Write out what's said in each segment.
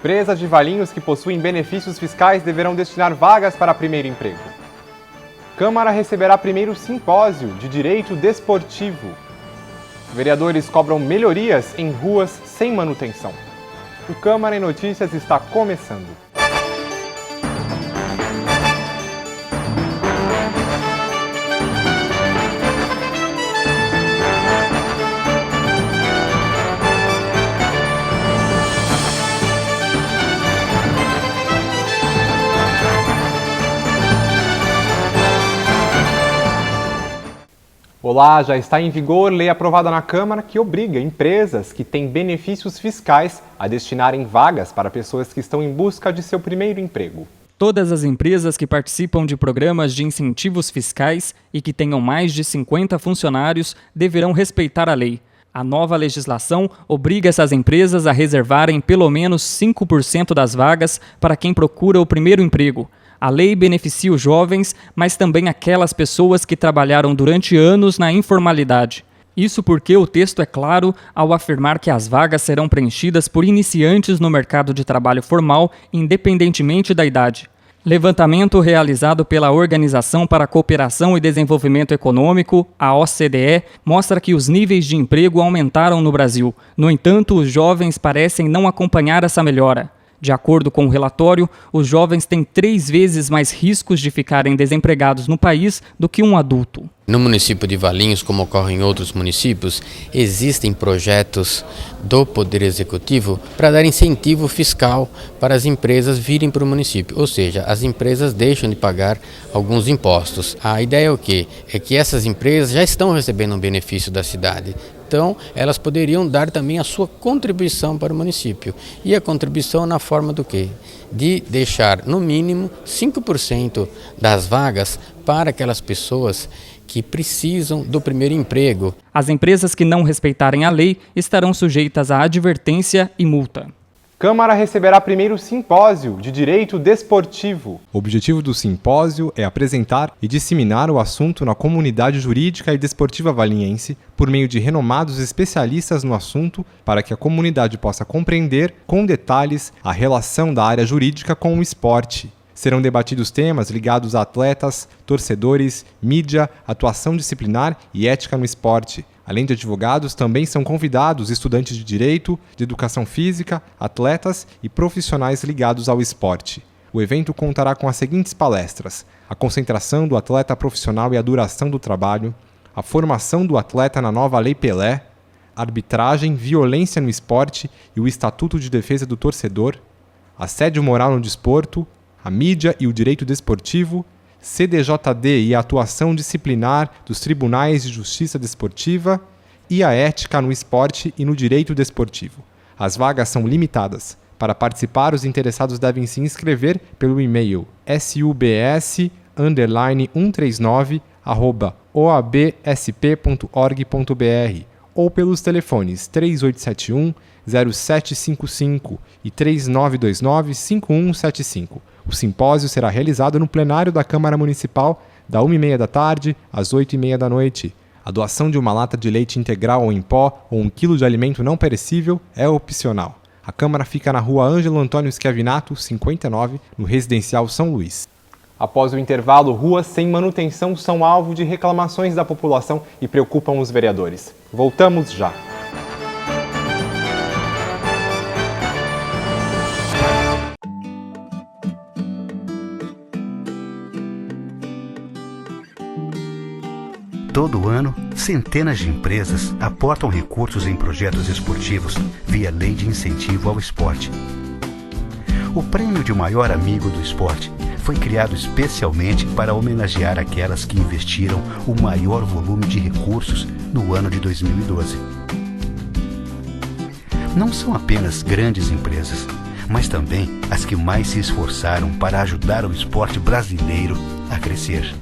Empresas de Valinhos que possuem benefícios fiscais deverão destinar vagas para primeiro emprego. Câmara receberá primeiro simpósio de direito desportivo. Vereadores cobram melhorias em ruas sem manutenção. O Câmara em Notícias está começando. Olá, já está em vigor lei aprovada na Câmara que obriga empresas que têm benefícios fiscais a destinarem vagas para pessoas que estão em busca de seu primeiro emprego. Todas as empresas que participam de programas de incentivos fiscais e que tenham mais de 50 funcionários deverão respeitar a lei. A nova legislação obriga essas empresas a reservarem pelo menos 5% das vagas para quem procura o primeiro emprego. A lei beneficia os jovens, mas também aquelas pessoas que trabalharam durante anos na informalidade. Isso porque o texto é claro ao afirmar que as vagas serão preenchidas por iniciantes no mercado de trabalho formal, independentemente da idade. Levantamento realizado pela Organização para a Cooperação e Desenvolvimento Econômico, a OCDE, mostra que os níveis de emprego aumentaram no Brasil. No entanto, os jovens parecem não acompanhar essa melhora. De acordo com o relatório, os jovens têm 3 vezes mais riscos de ficarem desempregados no país do que um adulto. No município de Valinhos, como ocorre em outros municípios, existem projetos do Poder Executivo para dar incentivo fiscal para as empresas virem para o município, ou seja, as empresas deixam de pagar alguns impostos. A ideia é o quê? É que essas empresas já estão recebendo um benefício da cidade. Então, elas poderiam dar também a sua contribuição para o município. E a contribuição na forma do quê? De deixar, no mínimo, 5% das vagas para aquelas pessoas que precisam do primeiro emprego. As empresas que não respeitarem a lei estarão sujeitas a advertência e multa. Câmara receberá primeiro simpósio de direito desportivo. O objetivo do simpósio é apresentar e disseminar o assunto na comunidade jurídica e desportiva valinhense por meio de renomados especialistas no assunto para que a comunidade possa compreender com detalhes a relação da área jurídica com o esporte. Serão debatidos temas ligados a atletas, torcedores, mídia, atuação disciplinar e ética no esporte. Além de advogados, também são convidados estudantes de direito, de educação física, atletas e profissionais ligados ao esporte. O evento contará com as seguintes palestras: a concentração do atleta profissional e a duração do trabalho, a formação do atleta na nova Lei Pelé, arbitragem, violência no esporte e o Estatuto de Defesa do Torcedor, assédio moral no desporto, a mídia e o direito desportivo, CDJD e a atuação disciplinar dos tribunais de justiça desportiva e a ética no esporte e no direito desportivo. As vagas são limitadas. Para participar, os interessados devem se inscrever pelo e-mail subs139@oabsp.org.br ou pelos telefones 3871-0755 e 3929-5175. O simpósio será realizado no plenário da Câmara Municipal, da 1h30 da tarde às 8h30 da noite. A doação de uma lata de leite integral ou em pó ou 1 quilo de alimento não perecível é opcional. A Câmara fica na rua Ângelo Antônio Schiavinato, 59, no Residencial São Luís. Após o intervalo, ruas sem manutenção são alvo de reclamações da população e preocupam os vereadores. Voltamos já. Todo ano, centenas de empresas aportam recursos em projetos esportivos via Lei de Incentivo ao Esporte. O prêmio de maior amigo do esporte foi criado especialmente para homenagear aquelas que investiram o maior volume de recursos no ano de 2012. Não são apenas grandes empresas, mas também as que mais se esforçaram para ajudar o esporte brasileiro a crescer.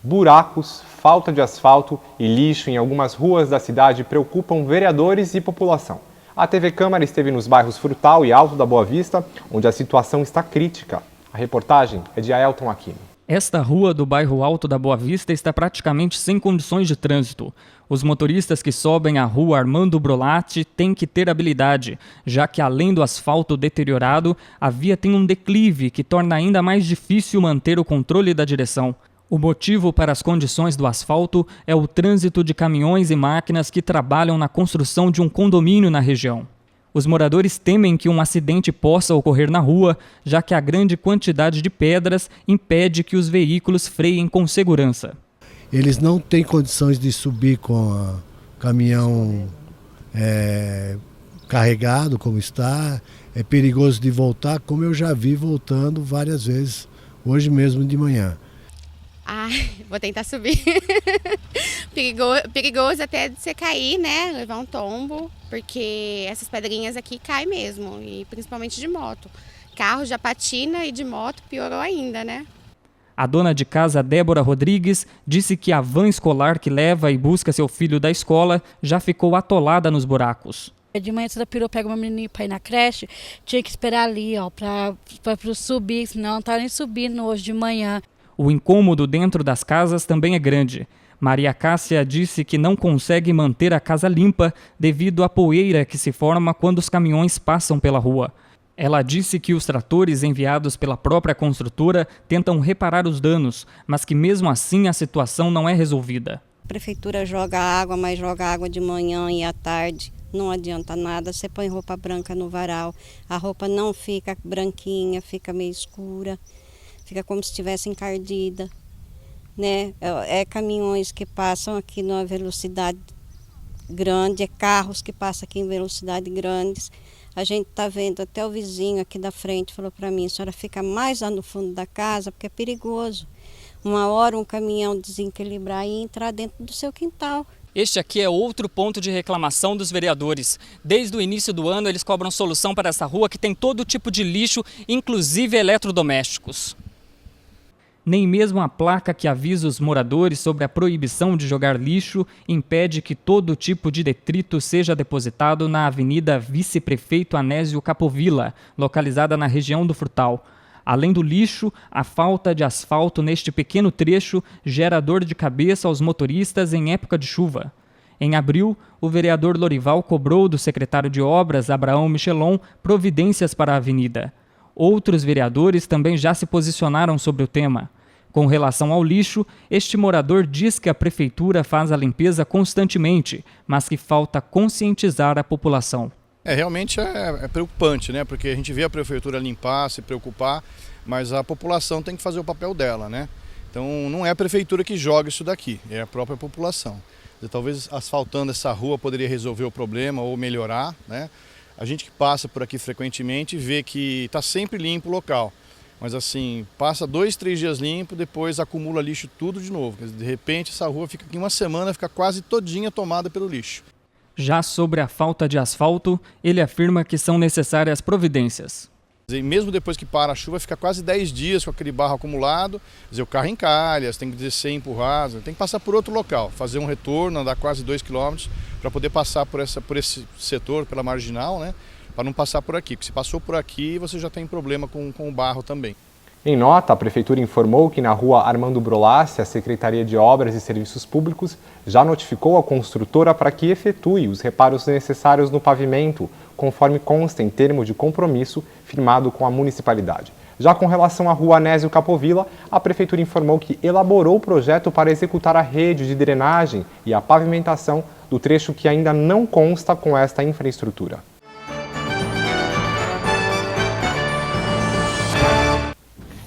Buracos, falta de asfalto e lixo em algumas ruas da cidade preocupam vereadores e população. A TV Câmara esteve nos bairros Frutal e Alto da Boa Vista, onde a situação está crítica. A reportagem é de Aelton Aquino. Esta rua do bairro Alto da Boa Vista está praticamente sem condições de trânsito. Os motoristas que sobem a rua Armando Brolatti têm que ter habilidade, já que além do asfalto deteriorado, a via tem um declive que torna ainda mais difícil manter o controle da direção. O motivo para as condições do asfalto é o trânsito de caminhões e máquinas que trabalham na construção de um condomínio na região. Os moradores temem que um acidente possa ocorrer na rua, já que a grande quantidade de pedras impede que os veículos freiem com segurança. Eles não têm condições de subir com o caminhão carregado como está. É perigoso de voltar, como eu já vi voltando várias vezes, hoje mesmo de manhã. Vou tentar subir. Perigoso até de você cair, né? Levar um tombo, porque essas pedrinhas aqui caem mesmo, e principalmente de moto. Carro já patina e de moto piorou ainda, né? A dona de casa, Débora Rodrigues, disse que a van escolar que leva e busca seu filho da escola já ficou atolada nos buracos. De manhã toda pirou, pega uma menininha para ir na creche, tinha que esperar ali, ó, para subir, senão não tá nem subindo hoje de manhã. O incômodo dentro das casas também é grande. Maria Cássia disse que não consegue manter a casa limpa devido à poeira que se forma quando os caminhões passam pela rua. Ela disse que os tratores enviados pela própria construtora tentam reparar os danos, mas que mesmo assim a situação não é resolvida. A prefeitura joga água, mas joga água de manhã e à tarde. Não adianta nada, você põe roupa branca no varal, a roupa não fica branquinha, fica meio escura. Fica como se estivesse encardida, né? É caminhões que passam aqui numa velocidade grande, é carros que passam aqui em velocidade grandes. A gente está vendo, até o vizinho aqui da frente falou para mim, a senhora fica mais lá no fundo da casa porque é perigoso. Uma hora um caminhão desequilibrar e entrar dentro do seu quintal. Este aqui é outro ponto de reclamação dos vereadores. Desde o início do ano eles cobram solução para essa rua que tem todo tipo de lixo, inclusive eletrodomésticos. Nem mesmo a placa que avisa os moradores sobre a proibição de jogar lixo impede que todo tipo de detrito seja depositado na Avenida Vice-Prefeito Anésio Capovilla, localizada na região do Frutal. Além do lixo, a falta de asfalto neste pequeno trecho gera dor de cabeça aos motoristas em época de chuva. Em abril, o vereador Lorival cobrou do secretário de Obras, Abraão Michelon, providências para a avenida. Outros vereadores também já se posicionaram sobre o tema. Com relação ao lixo, este morador diz que a prefeitura faz a limpeza constantemente, mas que falta conscientizar a população. Realmente é preocupante, né? Porque a gente vê a prefeitura limpar, se preocupar, mas a população tem que fazer o papel dela, né? Então não é a prefeitura que joga isso daqui, é a própria população. Talvez asfaltando essa rua poderia resolver o problema ou melhorar, né? A gente que passa por aqui frequentemente vê que está sempre limpo o local. Mas assim, passa 2, 3 dias limpo, depois acumula lixo tudo de novo. De repente essa rua fica aqui uma semana, fica quase todinha tomada pelo lixo. Já sobre a falta de asfalto, ele afirma que são necessárias providências. E mesmo depois que para a chuva, fica quase 10 dias com aquele barro acumulado, o carro encalha, tem que descer empurrado, tem que passar por outro local, fazer um retorno, andar quase 2 km para poder passar por esse setor, pela marginal, né? Para não passar por aqui, porque se passou por aqui você já tem problema com o barro também. Em nota, a Prefeitura informou que na rua Armando Brolatti, a Secretaria de Obras e Serviços Públicos já notificou a construtora para que efetue os reparos necessários no pavimento, conforme consta em termo de compromisso firmado com a municipalidade. Já com relação à rua Anésio Capovilla, a Prefeitura informou que elaborou o projeto para executar a rede de drenagem e a pavimentação do trecho que ainda não consta com esta infraestrutura.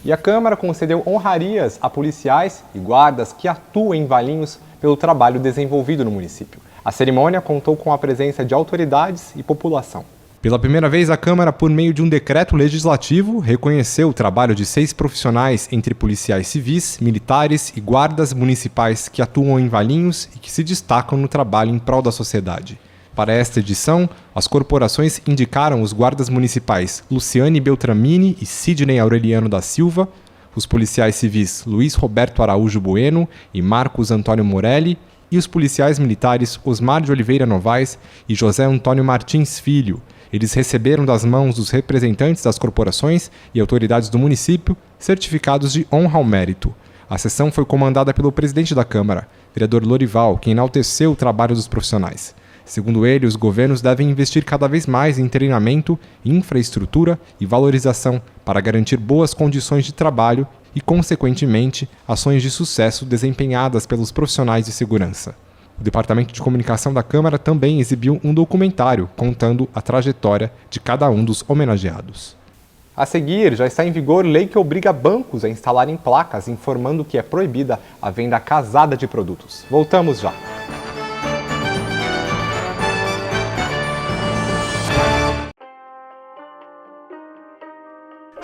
E a Câmara concedeu honrarias a policiais e guardas que atuam em Valinhos pelo trabalho desenvolvido no município. A cerimônia contou com a presença de autoridades e população. Pela primeira vez, a Câmara, por meio de um decreto legislativo, reconheceu o trabalho de 6 profissionais entre policiais civis, militares e guardas municipais que atuam em Valinhos e que se destacam no trabalho em prol da sociedade. Para esta edição, as corporações indicaram os guardas municipais Luciane Beltramini e Sidney Aureliano da Silva, os policiais civis Luiz Roberto Araújo Bueno e Marcos Antônio Morelli e os policiais militares Osmar de Oliveira Novaes e José Antônio Martins Filho. Eles receberam das mãos dos representantes das corporações e autoridades do município certificados de honra ao mérito. A sessão foi comandada pelo presidente da Câmara, vereador Lorival, que enalteceu o trabalho dos profissionais. Segundo ele, os governos devem investir cada vez mais em treinamento, infraestrutura e valorização para garantir boas condições de trabalho e, consequentemente, ações de sucesso desempenhadas pelos profissionais de segurança. O Departamento de Comunicação da Câmara também exibiu um documentário contando a trajetória de cada um dos homenageados. A seguir, já está em vigor lei que obriga bancos a instalarem placas informando que é proibida a venda casada de produtos. Voltamos já.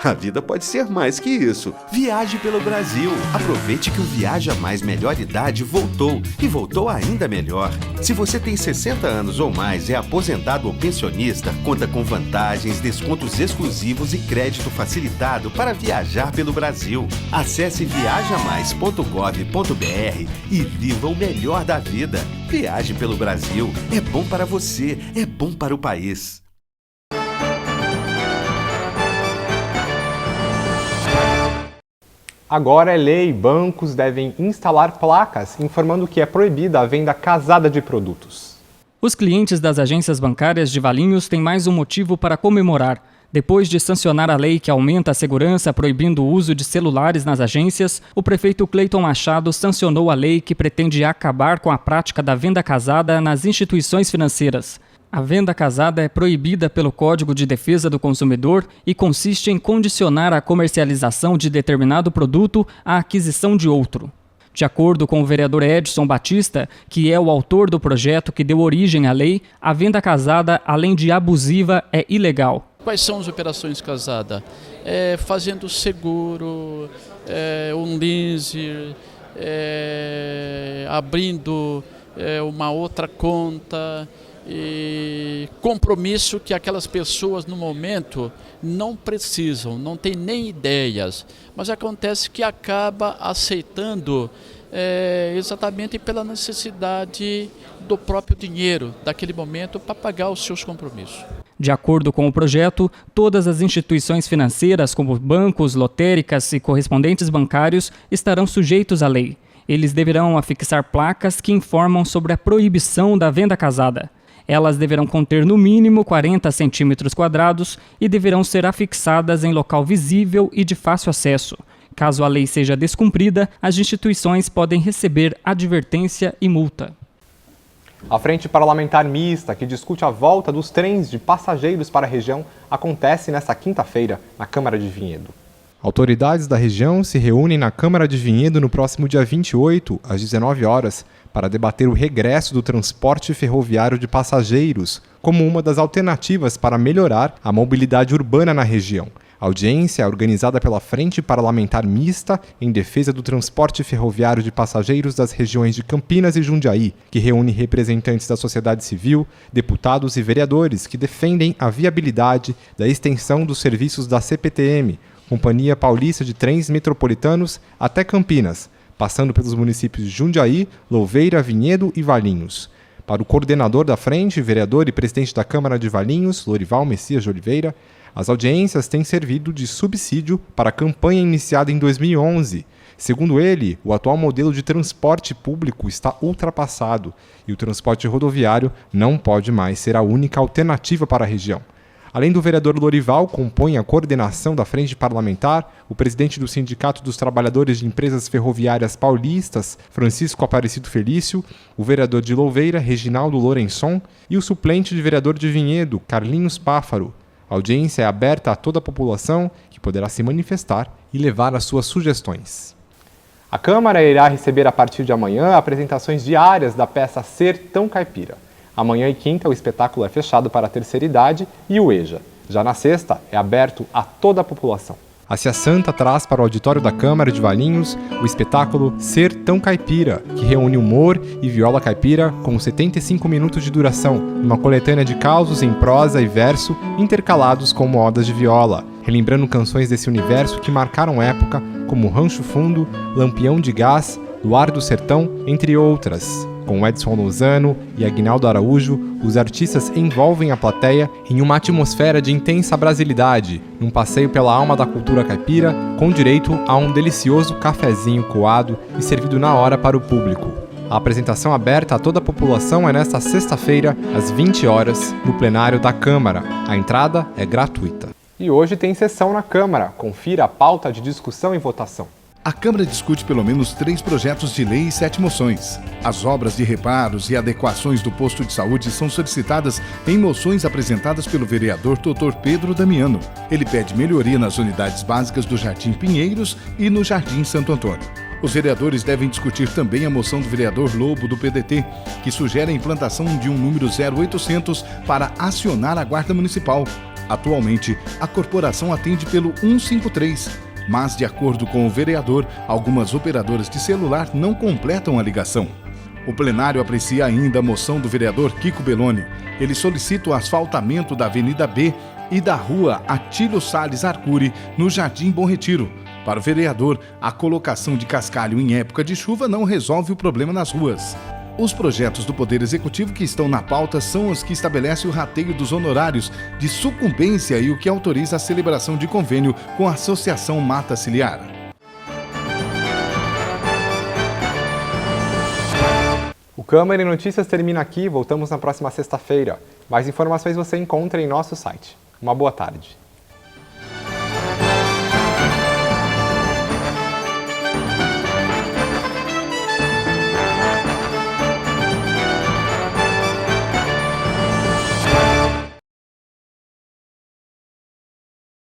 A vida pode ser mais que isso. Viaje pelo Brasil. Aproveite que o Viaja Mais Melhor Idade voltou e voltou ainda melhor. Se você tem 60 anos ou mais, é aposentado ou pensionista, conta com vantagens, descontos exclusivos e crédito facilitado para viajar pelo Brasil. Acesse viajamais.gov.br e viva o melhor da vida. Viaje pelo Brasil. É bom para você, é bom para o país. Agora é lei, bancos devem instalar placas informando que é proibida a venda casada de produtos. Os clientes das agências bancárias de Valinhos têm mais um motivo para comemorar. Depois de sancionar a lei que aumenta a segurança proibindo o uso de celulares nas agências, o prefeito Cleiton Machado sancionou a lei que pretende acabar com a prática da venda casada nas instituições financeiras. A venda casada é proibida pelo Código de Defesa do Consumidor e consiste em condicionar a comercialização de determinado produto à aquisição de outro. De acordo com o vereador Edson Batista, que é o autor do projeto que deu origem à lei, a venda casada, além de abusiva, é ilegal. Quais são as operações casadas? Fazendo seguro, um leasing, abrindo uma outra conta, e compromisso que aquelas pessoas no momento não precisam, não têm nem ideias, mas acontece que acaba aceitando exatamente pela necessidade do próprio dinheiro daquele momento para pagar os seus compromissos. De acordo com o projeto, todas as instituições financeiras, como bancos, lotéricas e correspondentes bancários, estarão sujeitos à lei. Eles deverão afixar placas que informam sobre a proibição da venda casada. Elas deverão conter no mínimo 40 centímetros quadrados e deverão ser afixadas em local visível e de fácil acesso. Caso a lei seja descumprida, as instituições podem receber advertência e multa. A Frente Parlamentar Mista, que discute a volta dos trens de passageiros para a região, acontece nesta quinta-feira, na Câmara de Vinhedo. Autoridades da região se reúnem na Câmara de Vinhedo no próximo dia 28, às 19 horas, para debater o regresso do transporte ferroviário de passageiros como uma das alternativas para melhorar a mobilidade urbana na região. A audiência é organizada pela Frente Parlamentar Mista em defesa do transporte ferroviário de passageiros das regiões de Campinas e Jundiaí, que reúne representantes da sociedade civil, deputados e vereadores que defendem a viabilidade da extensão dos serviços da CPTM, Companhia Paulista de Trens Metropolitanos, até Campinas, passando pelos municípios de Jundiaí, Louveira, Vinhedo e Valinhos. Para o coordenador da frente, vereador e presidente da Câmara de Valinhos, Lorival Messias de Oliveira, as audiências têm servido de subsídio para a campanha iniciada em 2011. Segundo ele, o atual modelo de transporte público está ultrapassado e o transporte rodoviário não pode mais ser a única alternativa para a região. Além do vereador Lorival, compõe a coordenação da Frente Parlamentar o presidente do Sindicato dos Trabalhadores de Empresas Ferroviárias Paulistas, Francisco Aparecido Felício, o vereador de Louveira, Reginaldo Lourençon, e o suplente de vereador de Vinhedo, Carlinhos Páfaro. A audiência é aberta a toda a população, que poderá se manifestar e levar as suas sugestões. A Câmara irá receber a partir de amanhã apresentações diárias da peça Sertão Caipira. Amanhã e quinta o espetáculo é fechado para a terceira idade e o EJA. Já na sexta é aberto a toda a população. A Cia Santa traz para o auditório da Câmara de Valinhos o espetáculo Sertão Caipira, que reúne humor e viola caipira com 75 minutos de duração, numa coletânea de causos em prosa e verso intercalados com modas de viola, relembrando canções desse universo que marcaram época, como Rancho Fundo, Lampião de Gás, Luar do Sertão, entre outras. Com Edson Lozano e Aguinaldo Araújo, os artistas envolvem a plateia em uma atmosfera de intensa brasilidade, num passeio pela alma da cultura caipira, com direito a um delicioso cafezinho coado e servido na hora para o público. A apresentação aberta a toda a população é nesta sexta-feira, às 20 horas, no plenário da Câmara. A entrada é gratuita. E hoje tem sessão na Câmara. Confira a pauta de discussão e votação. A Câmara discute pelo menos 3 projetos de lei e 7 moções. As obras de reparos e adequações do posto de saúde são solicitadas em moções apresentadas pelo vereador Dr. Pedro Damiano. Ele pede melhoria nas unidades básicas do Jardim Pinheiros e no Jardim Santo Antônio. Os vereadores devem discutir também a moção do vereador Lobo do PDT, que sugere a implantação de um número 0800 para acionar a Guarda Municipal. Atualmente, a corporação atende pelo 153. Mas, de acordo com o vereador, algumas operadoras de celular não completam a ligação. O plenário aprecia ainda a moção do vereador Kiko Belloni. Ele solicita o asfaltamento da Avenida B e da rua Atílio Salles Arcuri, no Jardim Bom Retiro. Para o vereador, a colocação de cascalho em época de chuva não resolve o problema nas ruas. Os projetos do Poder Executivo que estão na pauta são os que estabelecem o rateio dos honorários de sucumbência e o que autoriza a celebração de convênio com a Associação Mata Ciliar. O Câmara em Notícias termina aqui. Voltamos na próxima sexta-feira. Mais informações você encontra em nosso site. Uma boa tarde.